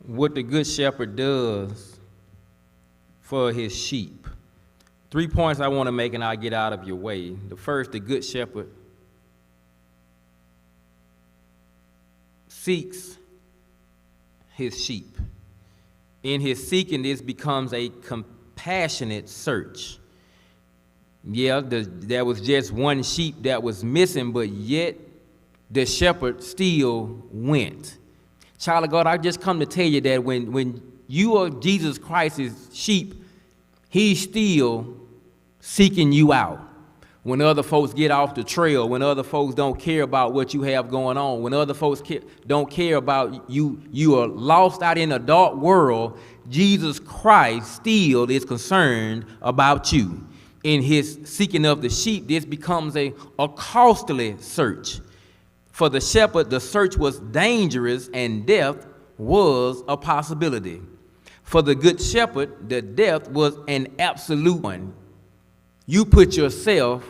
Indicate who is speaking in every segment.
Speaker 1: what the good shepherd does for his sheep. 3 points I want to make, and I'll get out of your way. The first, the good shepherd seeks his sheep. In his seeking, this becomes a compassionate search. Yeah, there was just one sheep that was missing, but yet the shepherd still went. Child of God, I just come to tell you that when you are Jesus Christ's sheep, he's still seeking you out. When other folks get off the trail, when other folks don't care about what you have going on, when other folks don't care about you, you are lost out in a dark world, Jesus Christ still is concerned about you. In his seeking of the sheep, this becomes a costly search. For the shepherd, the search was dangerous and death was a possibility. For the good shepherd, the death was an absolute one. You put yourself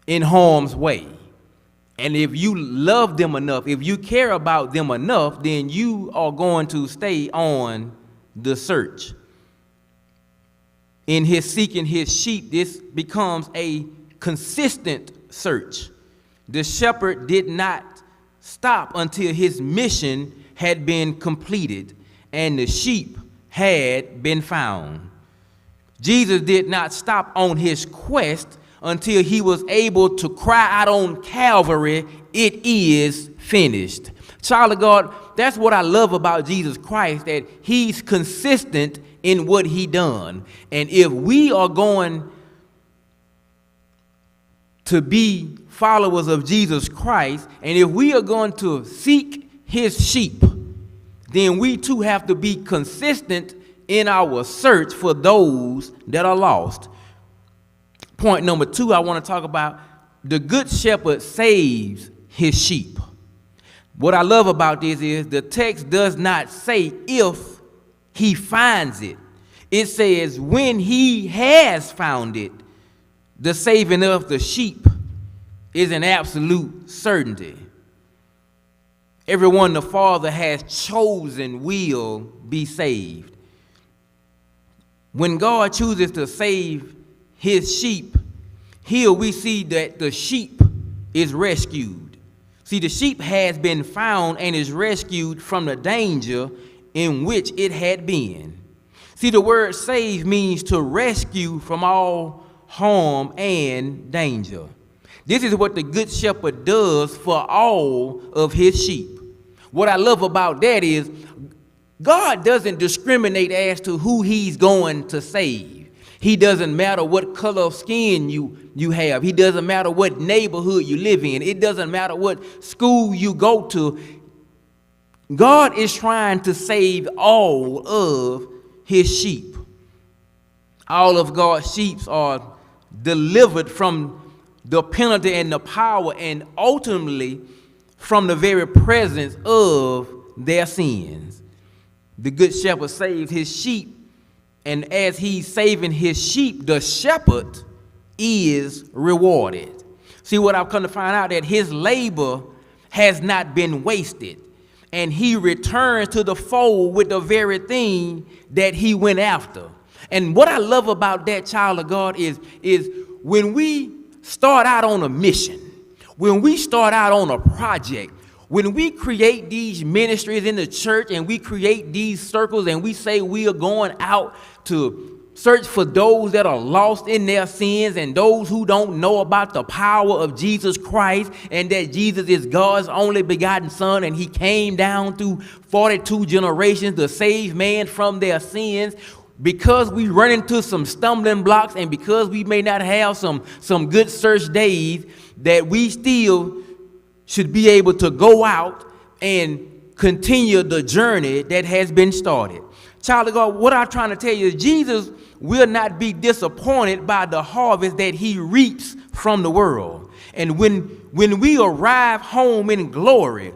Speaker 1: in harm's way. And if you love them enough, if you care about them enough, then you are going to stay on the search. In his seeking his sheep, this becomes a consistent search. The shepherd did not stop until his mission had been completed and the sheep had been found. Jesus did not stop on his quest until he was able to cry out on Calvary, "It is finished." Child of God, that's what I love about Jesus Christ, that he's consistent in what he done. And if we are going to be followers of Jesus Christ, and if we are going to seek his sheep, then we too have to be consistent in our search for those that are lost. Point number 2, I want to talk about the good shepherd saves his sheep. What I love about this is the text does not say if he finds it. It says when he has found it, the saving of the sheep is an absolute certainty. Everyone the Father has chosen will be saved. When God chooses to save his sheep, here we see that the sheep is rescued. See, the sheep has been found and is rescued from the danger in which it had been. See, the word save means to rescue from all harm and danger. This is what the good shepherd does for all of his sheep. What I love about that is God doesn't discriminate as to who he's going to save. He doesn't matter what color of skin you have. He doesn't matter what neighborhood you live in. It doesn't matter what school you go to. God is trying to save all of his sheep. All of God's sheep are delivered from the penalty and the power and ultimately from the very presence of their sins. The good shepherd saves his sheep, and as he's saving his sheep, the shepherd is rewarded. See, what I've come to find out, that his labor has not been wasted, and he returns to the fold with the very thing that he went after. And what I love about that, child of God, is when we start out on a mission, when we start out on a project, when we create these ministries in the church and we create these circles and we say we are going out to search for those that are lost in their sins and those who don't know about the power of Jesus Christ and that Jesus is God's only begotten Son and he came down through 42 generations to save man from their sins. Because we run into some stumbling blocks and because we may not have some good search days, that we still should be able to go out and continue the journey that has been started. Child of God, what I'm trying to tell you is Jesus will not be disappointed by the harvest that he reaps from the world. And when we arrive home in glory,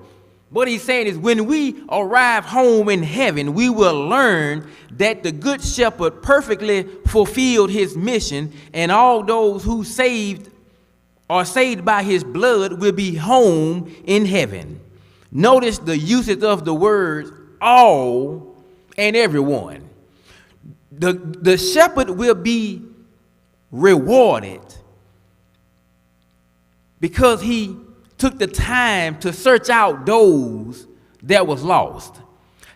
Speaker 1: what he's saying is when we arrive home in heaven, we will learn that the good shepherd perfectly fulfilled his mission, and all those who are saved by his blood will be home in heaven. Notice the usage of the word all and everyone. The shepherd will be rewarded because he took the time to search out those that was lost.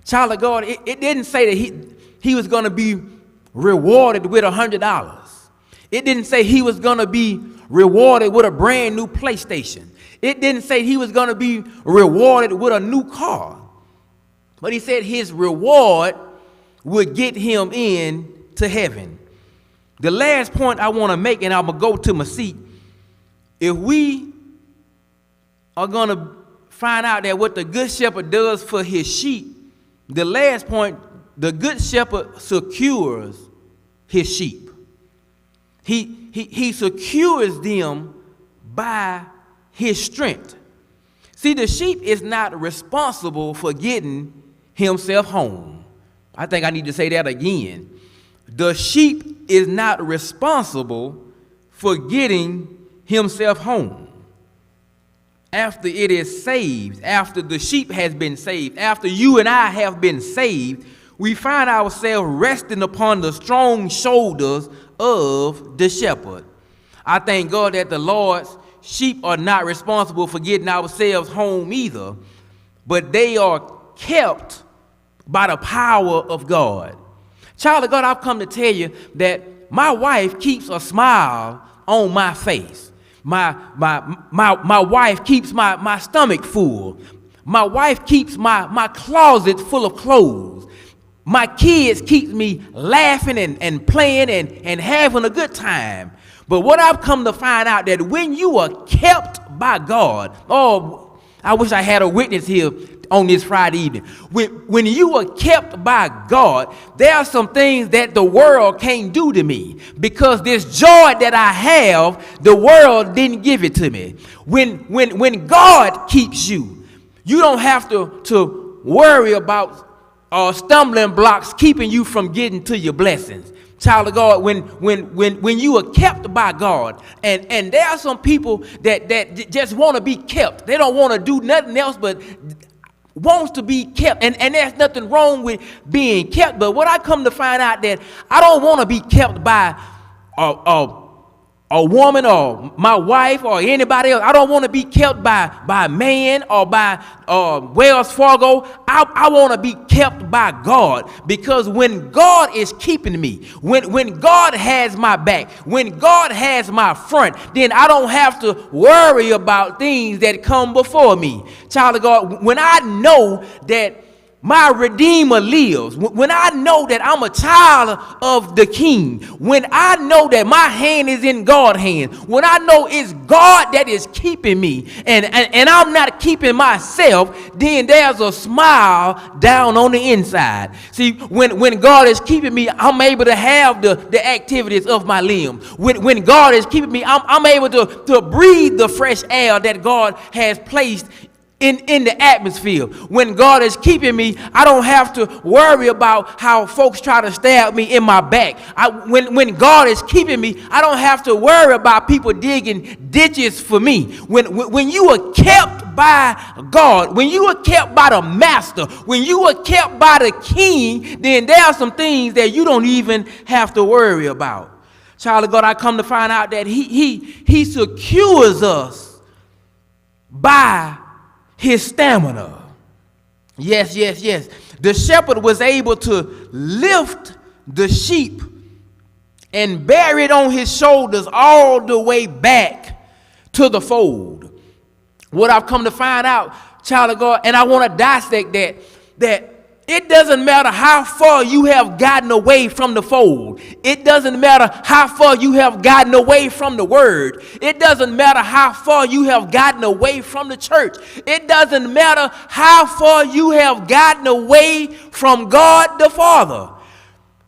Speaker 1: Child of God, it didn't say that he was going to be rewarded with $100. It didn't say he was going to be rewarded with a brand new PlayStation. It didn't say he was going to be rewarded with a new car. But he said his reward would get him in to heaven. The last point I want to make, and I'm going to go to my seat. If we are going to find out that what the good shepherd does for his sheep, the last point, the good shepherd secures his sheep. He secures them by his strength. See, the sheep is not responsible for getting himself home. I think I need to say that again. The sheep is not responsible for getting himself home. After it is saved, after the sheep has been saved, after you and I have been saved, we find ourselves resting upon the strong shoulders of the shepherd. I thank God that the Lord's sheep are not responsible for getting ourselves home either, but they are kept by the power of God. Child of God, I've come to tell you that my wife keeps a smile on my face. My wife keeps my stomach full. My wife keeps my closet full of clothes. My kids keep me laughing and playing and having a good time. But what I've come to find out that when you are kept by God, oh, I wish I had a witness here on this Friday evening. When you are kept by God, there are some things that the world can't do to me, because this joy that I have, the world didn't give it to me. When God keeps you, you don't have to worry about stumbling blocks keeping you from getting to your blessings. Child of God, when you are kept by God, and there are some people that just want to be kept. They don't want to do nothing else but wants to be kept, and there's nothing wrong with being kept. But what I come to find out, that I don't want to be kept by a woman or my wife or anybody else. I don't want to be kept by man or by Wells Fargo. I want to be kept by God, because when God is keeping me, when God has my back, when God has my front, then I don't have to worry about things that come before me. Child of God, when I know that my Redeemer lives, when I know that I'm a child of the King, when I know that my hand is in God's hand, when I know it's God that is keeping me, and I'm not keeping myself, then there's a smile down on the inside. See, when God is keeping me, I'm able to have the activities of my limbs. When God is keeping me, I'm able to breathe the fresh air that God has placed in the atmosphere. When God is keeping me, I don't have to worry about how folks try to stab me in my back. When God is keeping me, I don't have to worry about people digging ditches for me. When you are kept by God, when you are kept by the Master, when you are kept by the King, then there are some things that you don't even have to worry about. Child of God, I come to find out that he secures us by his stamina. Yes. The shepherd was able to lift the sheep and bear it on his shoulders all the way back to the fold. What I've come to find out, child of God, and I want to dissect that it doesn't matter how far you have gotten away from the fold. It doesn't matter how far you have gotten away from the word. It doesn't matter how far you have gotten away from the church. It doesn't matter how far you have gotten away from God the Father.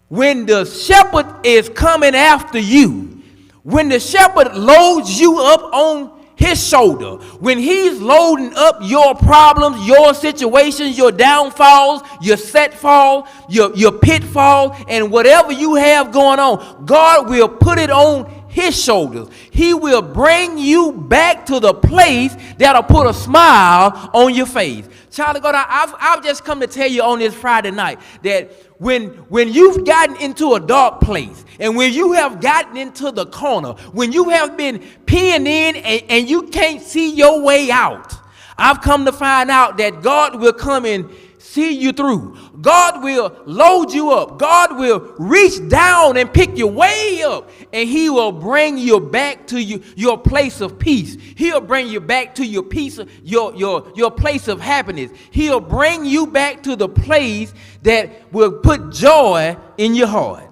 Speaker 1: When the shepherd is coming after you, when the shepherd loads you up on his shoulder, when he's loading up your problems, your situations, your downfalls, your setfall, your pitfall, and whatever you have going on, God will put it on his shoulders. He will bring you back to the place that'll put a smile on your face. Child of God, I've just come to tell you on this Friday night that when you've gotten into a dark place, and when you have gotten into the corner, when you have been pinned in and you can't see your way out, I've come to find out that God will come and see you through. God will load you up. God will reach down and pick you way up, and he will bring you back to your place of peace. He'll bring you back to your peace, your place of happiness. He'll bring you back to the place that will put joy in your heart.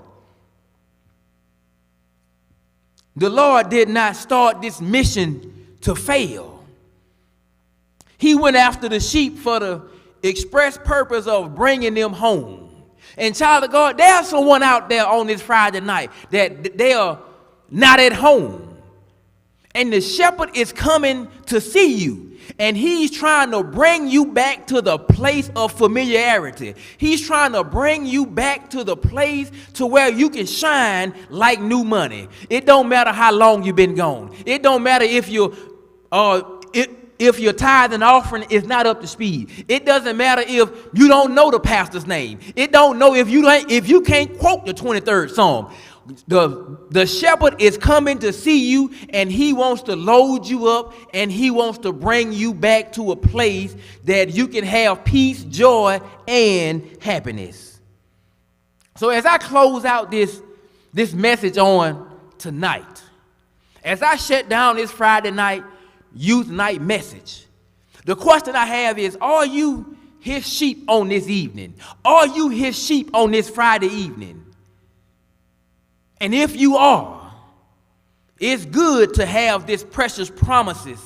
Speaker 1: The Lord did not start this mission to fail. He went after the sheep for the express purpose of bringing them home. And child of God, there's someone out there on this Friday night that they are not at home. And the shepherd is coming to see you. And he's trying to bring you back to the place of familiarity. He's trying to bring you back to the place to where you can shine like new money. It don't matter how long you've been gone. It don't matter if your tithe and offering is not up to speed. It doesn't matter if you don't know the pastor's name. It don't know if you can't quote the 23rd Psalm. The shepherd is coming to see you, and he wants to load you up, and he wants to bring you back to a place that you can have peace, joy, and happiness. So as I close out this message on tonight, as I shut down this Friday night youth night message, the question I have is, are you his sheep on this evening? Are you his sheep on this Friday evening? And if you are, it's good to have this precious promises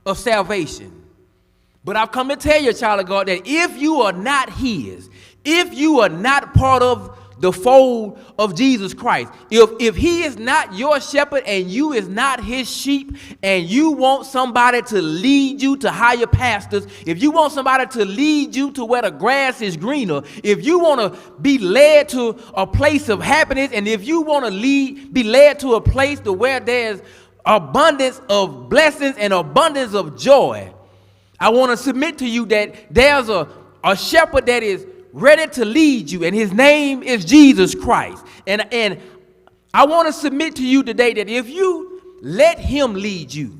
Speaker 1: of salvation. But I've come to tell you, child of God, that if you are not his, if you are not part of the fold of Jesus Christ, if he is not your shepherd and you is not his sheep, and you want somebody to lead you to higher pastures, if you want somebody to lead you to where the grass is greener, if you want to be led to a place of happiness, and if you want to be led to a place to where there's abundance of blessings and abundance of joy, I want to submit to you that there's a shepherd that is ready to lead you, and his name is Jesus Christ. And I want to submit to you today that if you let him lead you,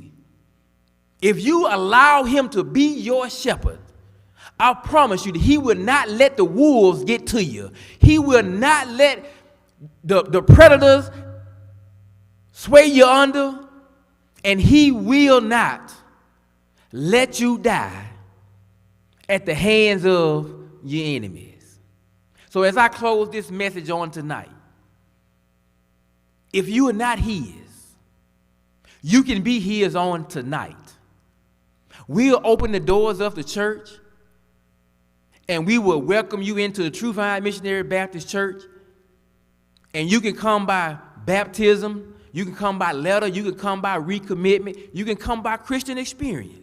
Speaker 1: if you allow him to be your shepherd, I promise you that he will not let the wolves get to you. He will not let the predators sway you under, and he will not let you die at the hands of your enemies. So as I close this message on tonight, if you are not his, you can be his on tonight. We'll open the doors of the church, and we will welcome you into the Truevine Missionary Baptist Church. And you can come by baptism, you can come by letter, you can come by recommitment, you can come by Christian experience.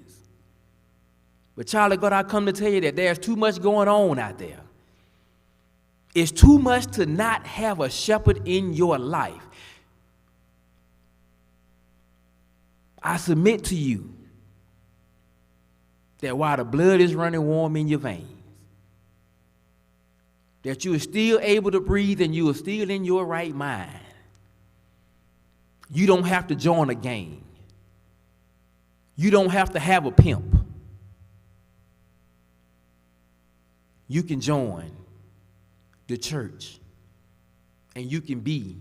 Speaker 1: But child of God, I come to tell you that there's too much going on out there. It's too much to not have a shepherd in your life. I submit to you that while the blood is running warm in your veins, that you are still able to breathe and you are still in your right mind. You don't have to join a gang. You don't have to have a pimp. You can join the church, and you can be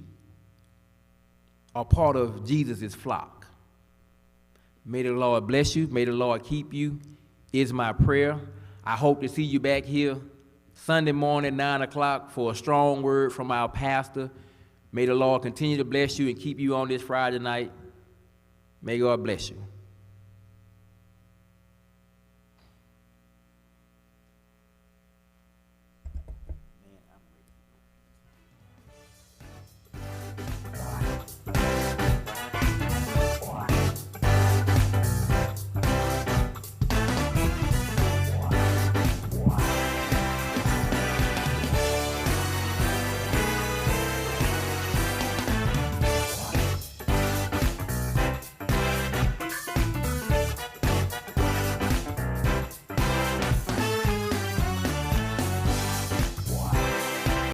Speaker 1: a part of Jesus' flock. May the Lord bless you. May the Lord keep you, is my prayer. I hope to see you back here Sunday morning, 9 o'clock, for a strong word from our pastor. May the Lord continue to bless you and keep you on this Friday night. May God bless you.